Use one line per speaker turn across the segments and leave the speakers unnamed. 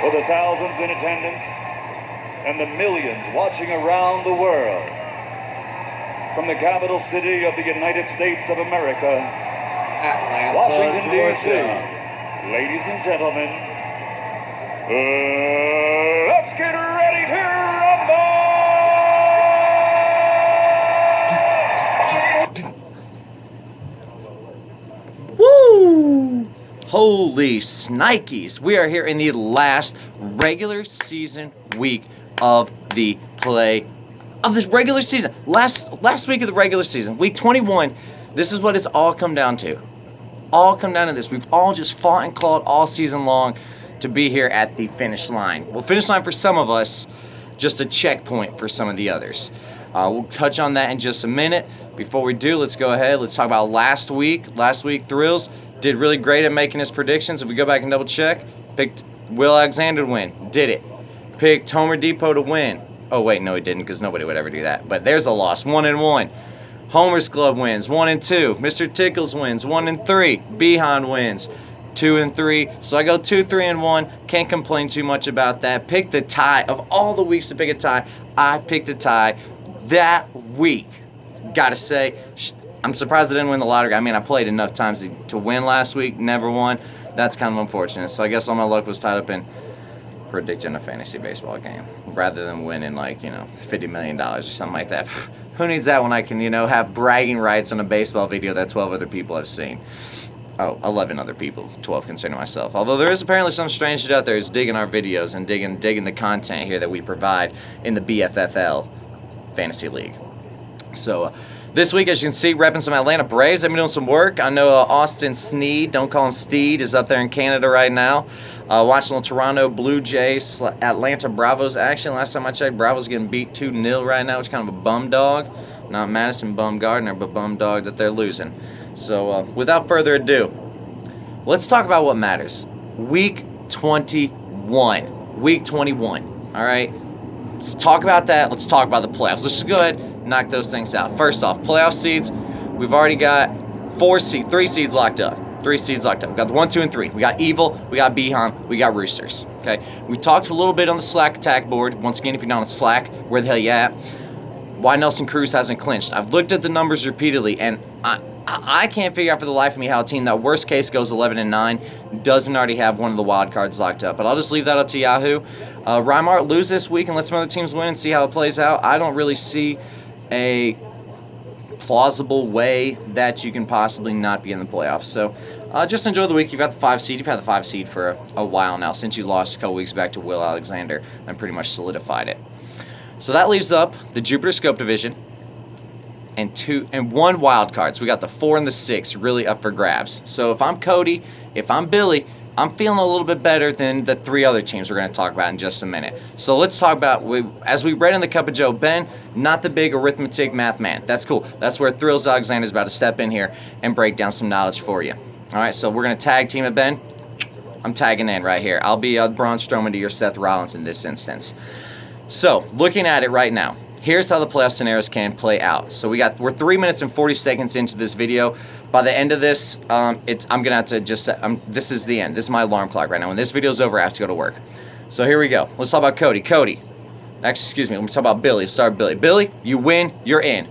For the thousands in attendance and the millions watching around the world, from the capital city of the United States of America,
Atlanta,
Washington, D.C.,
Georgia.
ladies and gentlemen, let's get ready to rumble!
Woo! Holy snikes! We are here in the last regular season week of the this regular season. Last week of the regular season, week 21. This is what it's all come down to. All come down to this. We've all just fought and clawed all season long to be here at the finish line. Well, finish line for some of us, just a checkpoint for some of the others. We'll touch on that in just a minute. Before we do, let's go ahead. Let's talk about last week. Last week, Thrills did really great at making his predictions. If we go back and double check, picked Will Alexander to win. Did it. Picked Homer Depot to win. Oh, wait, no, he didn't, because nobody would ever do that. But there's a loss. 1-1. Homer's Club wins. 1-2. Mr. Tickles wins. 1-3. Behan wins. 2-3. So I go 2-3-1. Can't complain too much about that. Pick the tie. Of all the weeks to pick a tie, I picked a tie that week. Gotta say, I'm surprised I didn't win the lottery. I mean, I played enough times to win last week. Never won. That's kind of unfortunate. So I guess all my luck was tied up in predicting a fantasy baseball game rather than winning, like, $50 million or something like that. Who needs that when I can, have bragging rights on a baseball video that 12 other people have seen? Oh, 11 other people, 12 concerning myself. Although there is apparently some strange shit out there who's digging our videos and digging the content here that we provide in the BFFL Fantasy League. So this week, as you can see, repping some Atlanta Braves. I've been doing some work. I know Austin Sneed, don't call him Steed, is up there in Canada right now. Watching the Toronto Blue Jays, Atlanta Bravos action. Last time I checked, Bravos getting beat 2-0 right now, which is kind of a bum dog. Not Madison Bumgarner, but bum dog that they're losing. So without further ado, let's talk about what matters. Week 21. Week 21. All right? Let's talk about that. Let's talk about the playoffs. Let's just go ahead and knock those things out. First off, playoff seeds. We've already got 3 seeds locked up. 3 seeds locked up. We got the 1, 2, and 3. We got Evil, we got Behan, we got Roosters. Okay. We talked a little bit on the Slack attack board. Once again, if you're not on Slack, where the hell you at? Why Nelson Cruz hasn't clinched. I've looked at the numbers repeatedly, and I can't figure out for the life of me how a team that worst case goes 11-9 doesn't already have one of the wild cards locked up. But I'll just leave that up to Yahoo. Rymart lose this week and let some other teams win and see how it plays out. I don't really see a plausible way that you can possibly not be in the playoffs. So just enjoy the week. You've got the 5 seed. You've had the 5 seed for a while now since you lost a couple weeks back to Will Alexander and pretty much solidified it. So that leaves up the Jupiter Scope division and 1 wild card. So we got the 4 and the 6 really up for grabs. So if I'm Cody, if I'm Billy, I'm feeling a little bit better than the 3 other teams we're going to talk about in just a minute. So let's talk about, as we read in the Cup of Joe, Ben, not the big arithmetic math man. That's cool. That's where Thrills Alexander is about to step in here and break down some knowledge for you. All right, so we're going to tag team it, Ben. I'm tagging in right here. I'll be Braun Strowman to your Seth Rollins in this instance. So looking at it right now, here's how the playoff scenarios can play out. So we're 3 minutes and 40 seconds into this video. By the end of this, I'm gonna have to just. This is the end. This is my alarm clock right now. When this video's over, I have to go to work. So here we go. Let's talk about Cody. Actually, excuse me. Let's talk about Billy. Let's start with Billy. Billy, you win. You're in.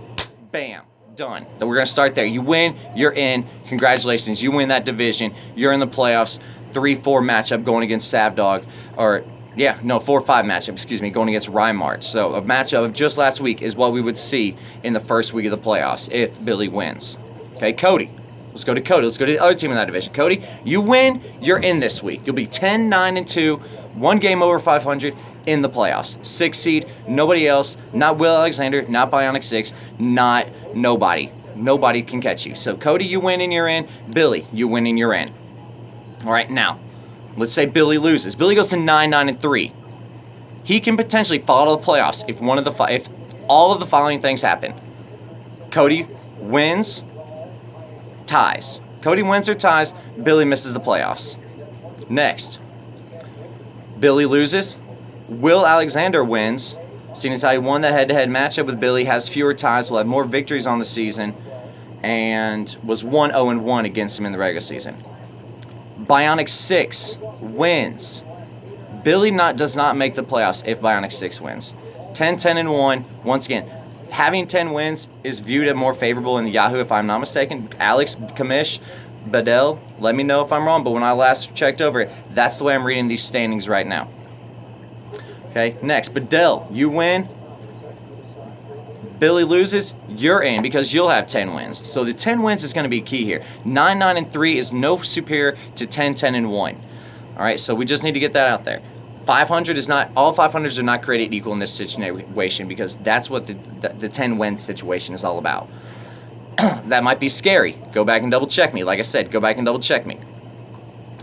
Bam. Done. So we're gonna start there. You win. You're in. Congratulations. You win that division. You're in the playoffs. 3-4 matchup going against Savdog, 4-5 matchup, excuse me, going against Rymart. So a matchup of just last week is what we would see in the first week of the playoffs if Billy wins. Okay, Cody. Let's go to Cody. Let's go to the other team in that division. Cody, you win, you're in this week. You'll be 10-9-2, 1 game over 500 in the playoffs. 6 seed, nobody else, not Will Alexander, not Bionic 6, not nobody. Nobody can catch you. So Cody, you win and you're in. Billy, you win and you're in. All right, now, let's say Billy loses. Billy goes to 9-9-3. He can potentially fall to the playoffs if all of the following things happen. Cody wins, ties. Cody wins or ties. Billy misses the playoffs. Next, Billy loses. Will Alexander wins. Seeing as how he won that head-to-head matchup with Billy, has fewer ties, will have more victories on the season, and was 1-0-1 against him in the regular season. Bionic 6 wins. Billy does not make the playoffs if Bionic 6 wins. 10-10-1. Once again, having 10 wins is viewed as more favorable in the Yahoo, if I'm not mistaken. Alex Kamish, Bedell, let me know if I'm wrong, but when I last checked over it, that's the way I'm reading these standings right now. Okay, next, Bedell, you win. Billy loses, you're in because you'll have 10 wins. So the 10 wins is going to be key here. 9-9-3 is no superior to 10-10-1. All right, so we just need to get that out there. 500 is not, all 500s are not created equal in this situation because that's what the 10 win situation is all about. That might be scary. Go back and double check me. Like I said, go back and double check me.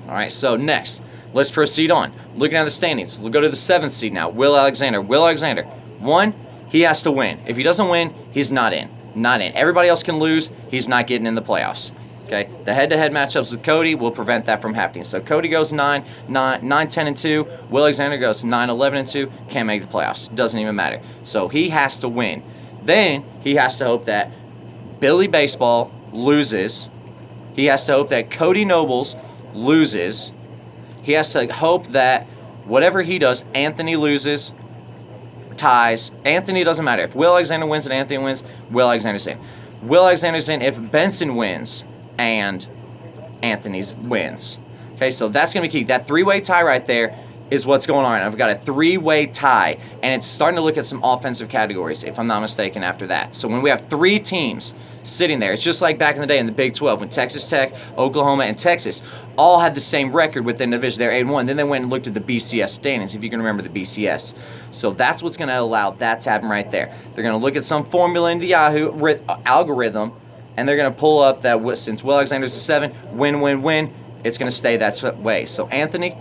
All right, so next, let's proceed on. Looking at the standings, we'll go to the 7th seed now. Will Alexander. Will Alexander, 1, he has to win. If he doesn't win, he's not in. Not in. Everybody else can lose. He's not getting in the playoffs. Okay, the head-to-head matchups with Cody will prevent that from happening. So Cody goes 9-10-2. Will Alexander goes 9-11-2. Can't make the playoffs. Doesn't even matter. So he has to win. Then he has to hope that Billy Baseball loses. He has to hope that Cody Nobles loses. He has to hope that whatever he does, Anthony loses, ties. Anthony doesn't matter. If Will Alexander wins and Anthony wins, Will Alexander's in. Will Alexander's in if Benson wins and Anthony's wins. Okay, so that's going to be key. That 3-way tie right there is what's going on. I've got a 3-way tie, and it's starting to look at some offensive categories, if I'm not mistaken, after that. So when we have 3 teams sitting there, it's just like back in the day in the Big 12 when Texas Tech, Oklahoma, and Texas all had the same record within the division. They're 8-1. Then they went and looked at the BCS standings, if you can remember the BCS. So that's what's going to allow that to happen right there. They're going to look at some formula in the Yahoo algorithm, and they're going to pull up that since Will Alexander's a 7, win, it's going to stay that way. So, Anthony,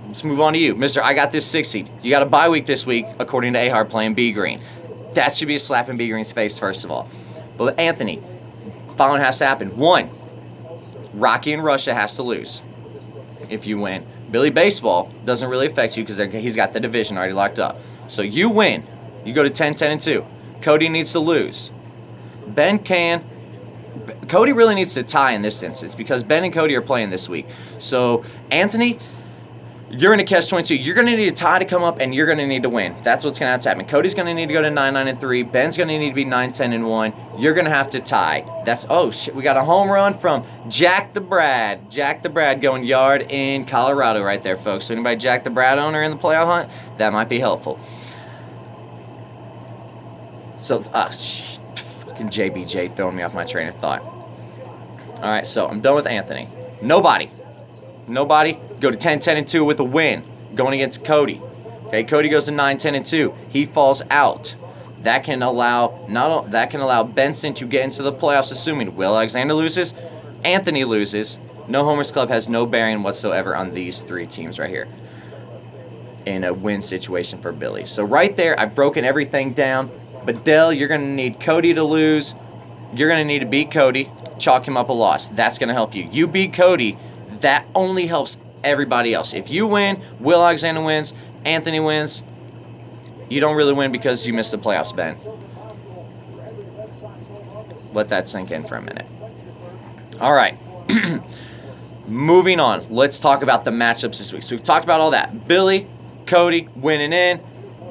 let's move on to you. Mister, I got this 6 seed. You got a bye week this week, according to Ahar playing B Green. That should be a slap in B Green's face, first of all. But, Anthony, following has to happen. 1, Rocky and Russia has to lose if you win. Billy Baseball doesn't really affect you because he's got the division already locked up. So, you win. You go to 10-10-2. Cody needs to lose. Cody really needs to tie in this instance because Ben and Cody are playing this week. So, Anthony, you're in a catch-22. You're going to need a tie to come up, and you're going to need to win. That's what's going to have to happen. Cody's going to need to go to 9-9-3. Ben's going to need to be 9-10-1. You're going to have to tie. Oh, shit. We got a home run from Jack the Brad. Jack the Brad going yard in Colorado right there, folks. So, anybody Jack the Brad owner in the playoff hunt? That might be helpful. So, fucking JBJ throwing me off my train of thought. All right, so I'm done with Anthony. Nobody go to 10-10-2 with a win going against Cody. Okay, Cody goes to 9-10-2. He falls out. That can allow Benson to get into the playoffs, assuming Will Alexander loses, Anthony loses. No Homers Club has no bearing whatsoever on these 3 teams right here in a win situation for Billy. So right there, I've broken everything down. Bedell, you're going to need Cody to lose. You're going to need to beat Cody. Chalk him up a loss. That's going to help you. You beat Cody. That only helps everybody else. If you win, Will Alexander wins, Anthony wins, you don't really win because you missed the playoffs, Ben. Let that sink in for a minute. All right. Moving on. Let's talk about the matchups this week. So we've talked about all that. Billy, Cody winning in.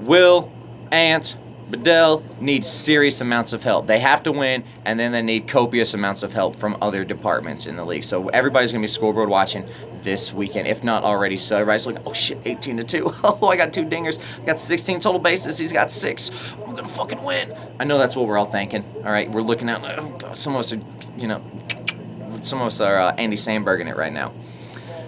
Will, Ant, Bedell need serious amounts of help. They have to win, and then they need copious amounts of help from other departments in the league. So everybody's going to be scoreboard watching this weekend, if not already so. Everybody's like, oh shit, 18-2. Oh, I got 2 dingers. I got 16 total bases. He's got 6. I'm going to fucking win. I know that's what we're all thinking. All right, we're looking at, oh God, some of us are Andy Samberg in it right now.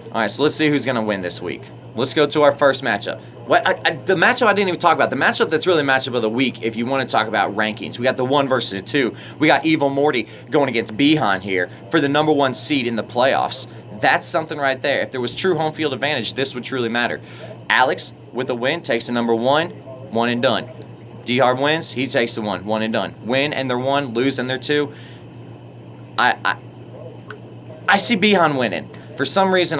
All right, so let's see who's going to win this week. Let's go to our first matchup. The matchup I didn't even talk about. The matchup that's really matchup of the week, if you want to talk about rankings. We got the 1 versus the 2. We got Evil Morty going against Behan here for the number 1 seed in the playoffs. That's something right there. If there was true home field advantage, this would truly matter. Alex, with a win, takes the number 1, 1 and done. D-Hard wins, he takes the 1, 1 and done. Win and they're 1, lose and they're 2. I see Behan winning. For some reason,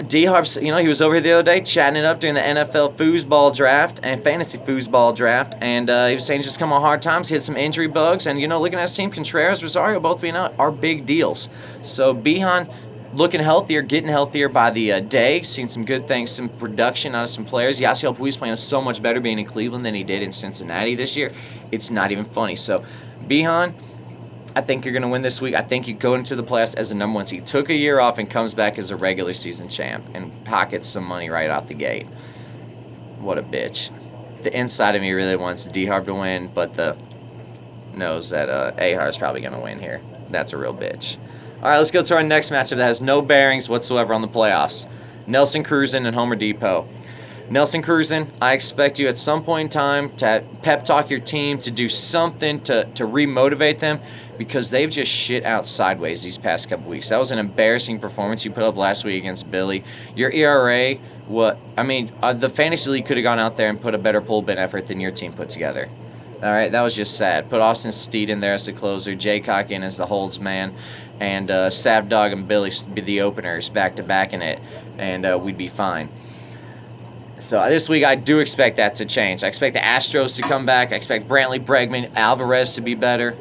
D-Harp, he was over here the other day chatting it up during the NFL foosball draft and fantasy foosball draft, and he was saying he's just come on hard times, hit some injury bugs, and looking at his team, Contreras, Rosario both being out are big deals. So Behan looking healthier, getting healthier by the day. Seen some good things, some production out of some players. Yasiel Puig's playing so much better being in Cleveland than he did in Cincinnati this year. It's not even funny. So, Bihan, I think you're going to win this week. I think you go into the playoffs as the number 1 seed. He took a year off and comes back as a regular season champ and pockets some money right out the gate. What a bitch. The inside of me really wants D-Harb to win, but the knows that Ahar is probably going to win here. That's a real bitch. All right, let's go to our next matchup that has no bearings whatsoever on the playoffs. Nelson Cruzen and Homer Depot. Nelson Cruzen, I expect you at some point in time to pep talk your team, to do something to re-motivate them, because they've just shit out sideways these past couple weeks. That was an embarrassing performance you put up last week against Billy. Your ERA, the Fantasy League could have gone out there and put a better pull bin effort than your team put together. All right, that was just sad. Put Austin Steed in there as the closer, Jaycock in as the holds man, and Sav Dog and Billy be the openers back-to-back in it, and we'd be fine. So this week I do expect that to change. I expect the Astros to come back. I expect Brantley, Bregman, Alvarez to be better.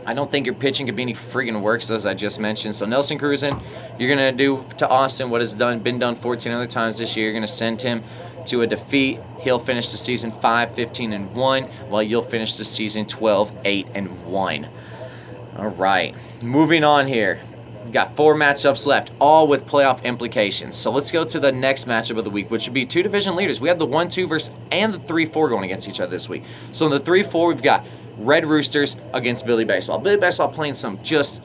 I don't think your pitching could be any friggin' worse, as I just mentioned. So Nelson Cruzen, you're going to do to Austin what has been done 14 other times this year. You're going to send him to a defeat. He'll finish the season 5-15-1, while you'll finish the season 12-8-1. All right, moving on here. We've got 4 matchups left, all with playoff implications. So let's go to the next matchup of the week, which would be 2 division leaders. We have the 1-2 versus and the 3-4 going against each other this week. So in the 3-4, we've got Red Roosters against Billy Baseball. Billy Baseball playing some just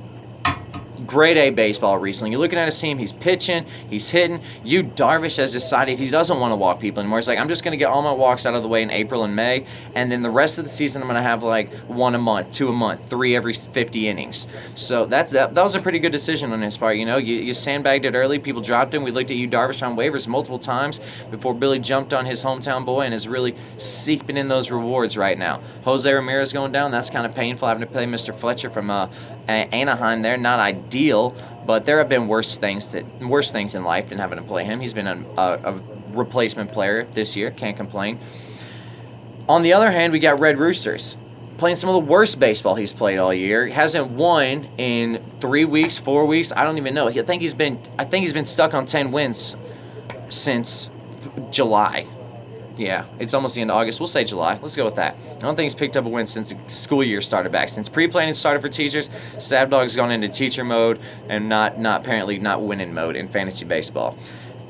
grade A baseball recently. You're looking at his team. He's pitching. He's hitting. Yu Darvish has decided he doesn't want to walk people anymore. He's like, I'm just going to get all my walks out of the way in April and May, and then the rest of the season I'm going to have like 1 a month, 2 a month, 3 every 50 innings. So that was a pretty good decision on his part. You know, you sandbagged it early. People dropped him. We looked at Yu Darvish on waivers multiple times before Billy jumped on his hometown boy and is really seeping in those rewards right now. Jose Ramirez going down. That's kind of painful, having to play Mr. Fletcher from Anaheim there. Not ideal, but there have been worse things in life than having to play him. He's been a replacement player this year. Can't complain. On the other hand, we got Red Roosters playing some of the worst baseball he's played all year. He hasn't won in 3 weeks, 4 weeks. I don't even know. I think he's been stuck on 10 wins since July. Yeah, it's almost the end of August. We'll say July. Let's go with that. I don't think he's picked up a win since the school year started back. Since pre-planning started for teachers, Sav Dog's gone into teacher mode and not winning mode in fantasy baseball.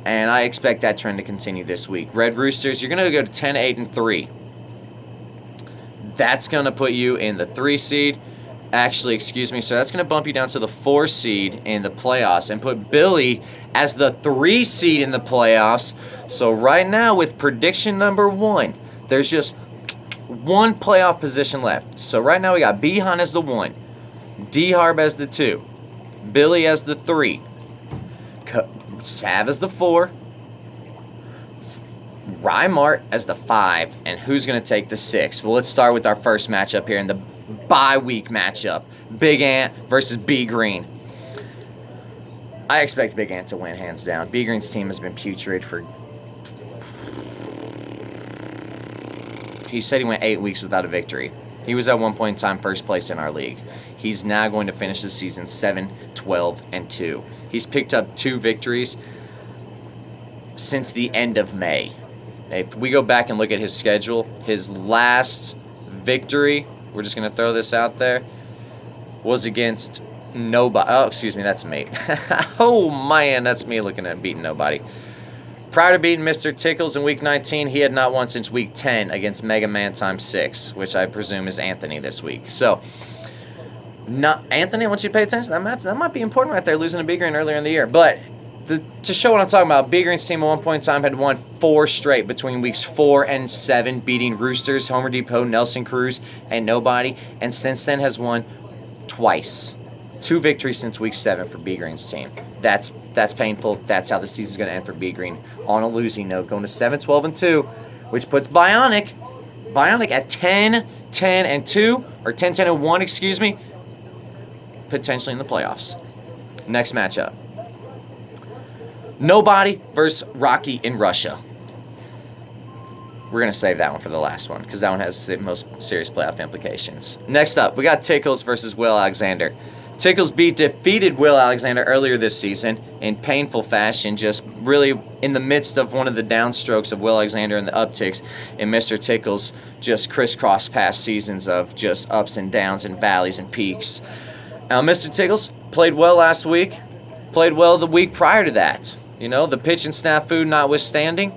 And I expect that trend to continue this week. Red Roosters, you're going to go to 10-8-3. That's going to put you in the 3 seed. Actually, excuse me. So that's going to bump you down to the 4 seed in the playoffs and put Billy as the 3 seed in the playoffs. So right now, with prediction number 1, there's just 1 playoff position left. So right now we got Bihan as the 1, D-Harb as the 2, Billy as the 3, Sav as the 4, Rymart as the 5, and who's going to take the 6? Well, let's start with our first matchup here in the bye week matchup. Big Ant versus B Green. I expect Big Ant to win, hands down. B Green's team has been putrid for... He said he went 8 weeks without a victory. He was at one point in time first place in our league. He's now going to finish the season 7-12-2. He's picked up 2 victories since the end of May. If we go back and look at his schedule, his last victory, we're just going to throw this out there, was against nobody. Oh, excuse me, that's me. Oh, man, that's me looking at beating nobody. Prior to beating Mr. Tickles in Week 19, he had not won since Week 10 against Mega Man times 6, which I presume is Anthony this week. So, Anthony, I want you to pay attention. That might be important right there, losing to B Green earlier in the year. But to show what I'm talking about, B Green's team at one point in time had won 4 straight between weeks 4 and 7, beating Roosters, Homer Depot, Nelson Cruz, and nobody. And since then has won twice. 2 victories since week 7 for B Green's team. That's painful. That's how the season's going to end for B Green on a losing note, going to 7-12-2, which puts Bionic at 10-10-2 or 10-10-1, excuse me, potentially in the playoffs. Next matchup. Nobody versus Rocky in Russia. We're going to save that one for the last one because that one has the most serious playoff implications. Next up, we got Tickles versus Will Alexander. Tickles defeated Will Alexander earlier this season in painful fashion, just really in the midst of one of the downstrokes of Will Alexander and the upticks in Mr. Tickles' just crisscross past seasons of just ups and downs and valleys and peaks. Now, Mr. Tickles played well last week, played well the week prior to that. You know, the pitch and snafu notwithstanding.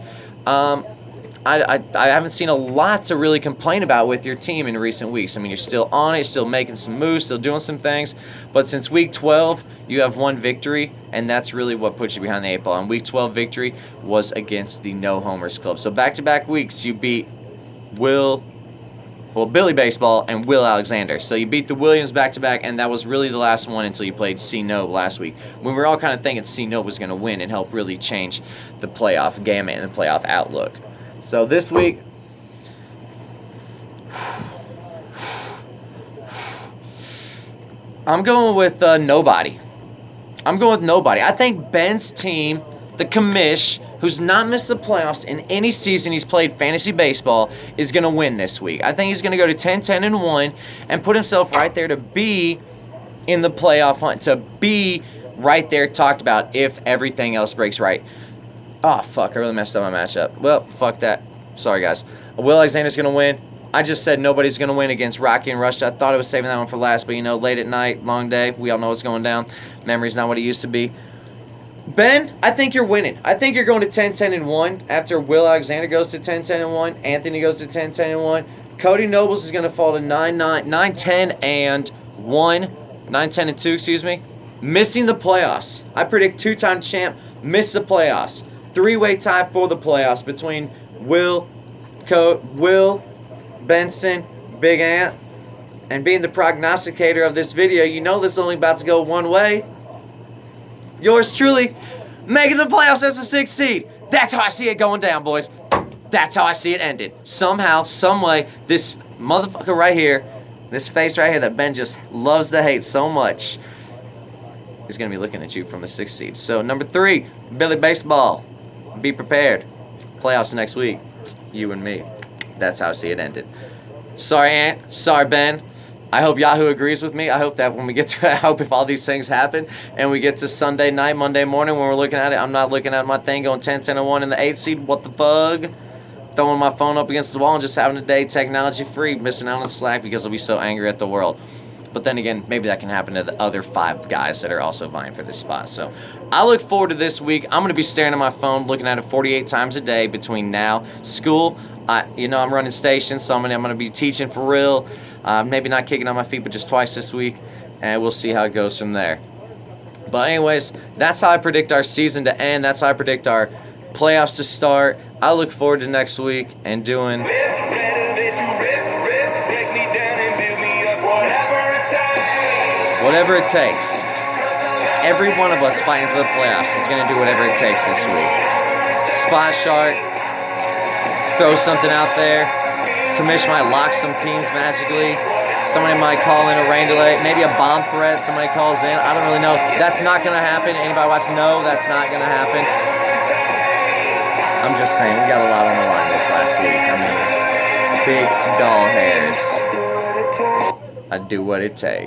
I haven't seen a lot to really complain about with your team in recent weeks. I mean, you're still on it, still making some moves, still doing some things. But since week 12, you have one victory, and that's really what puts you behind the 8 ball. And week 12 victory was against the No Homers Club. So back-to-back weeks, you beat Billy Baseball and Will Alexander. So you beat the Williams back-to-back, and that was really the last one until you played C-No last week, when we were all kind of thinking C-No was going to win and help really change the playoff gamut and the playoff outlook. So this week, I'm going with nobody. I think Ben's team, the commish, who's not missed the playoffs in any season he's played fantasy baseball, is going to win this week. I think he's going to go to 10-10-1 and put himself right there to be in the playoff hunt, to be right there talked about if everything else breaks right. Oh, fuck, I really messed up my matchup. Well, fuck that. Sorry, guys. Will Alexander's going to win. I just said nobody's going to win against Rocky and Rush. I thought I was saving that one for last, but, you know, late at night, long day, we all know what's going down. Memory's not what it used to be. Ben, I think you're winning. I think you're going to 10-10-1 after Will Alexander goes to 10-10-1. Anthony goes to 10-10-1. Cody Nobles is going to fall to 9-10-1. 9-10-2, excuse me. Missing the playoffs. I predict two-time champ miss the playoffs. Three-way tie for the playoffs between Will, Benson, Big Ant, and being the prognosticator of this video, you know this is only about to go one way. Yours truly, making the playoffs as a 6th seed. That's how I see it going down, boys. That's how I see it ended. Somehow, someway, this motherfucker right here, this face right here that Ben just loves to hate so much, is going to be looking at you from the 6th seed. So, number 3, Billy Baseball. Be prepared. Playoffs next week. You and me. That's how I see it ended. Sorry, Ant. Sorry, Ben. I hope Yahoo agrees with me. I hope that when we get to, I hope if all these things happen and we get to Sunday night, Monday morning when we're looking at it, I'm not looking at my thing going 10-10-1 in the 8th seed. What the fuck? Throwing my phone up against the wall and just having a day technology free, missing out on Slack because I'll be so angry at the world. But then again, maybe that can happen to the other 5 guys that are also vying for this spot. So I look forward to this week. I'm going to be staring at my phone, looking at it 48 times a day between now, school. I'm running stations, so I'm going to be teaching for real. Maybe not kicking on my feet, but just twice this week. And we'll see how it goes from there. But anyways, that's how I predict our season to end. That's how I predict our playoffs to start. I look forward to next week and doing whatever it takes. Every one of us fighting for the playoffs is going to do whatever it takes this week. Spot Shark, throw something out there. Commish might lock some teams magically. Somebody might call in a rain delay. Maybe a bomb threat somebody calls in. I don't really know. That's not going to happen. Anybody watch? No, that's not going to happen. I'm just saying, we got a lot on the line this last week. I mean, big doll hairs. I do what it takes.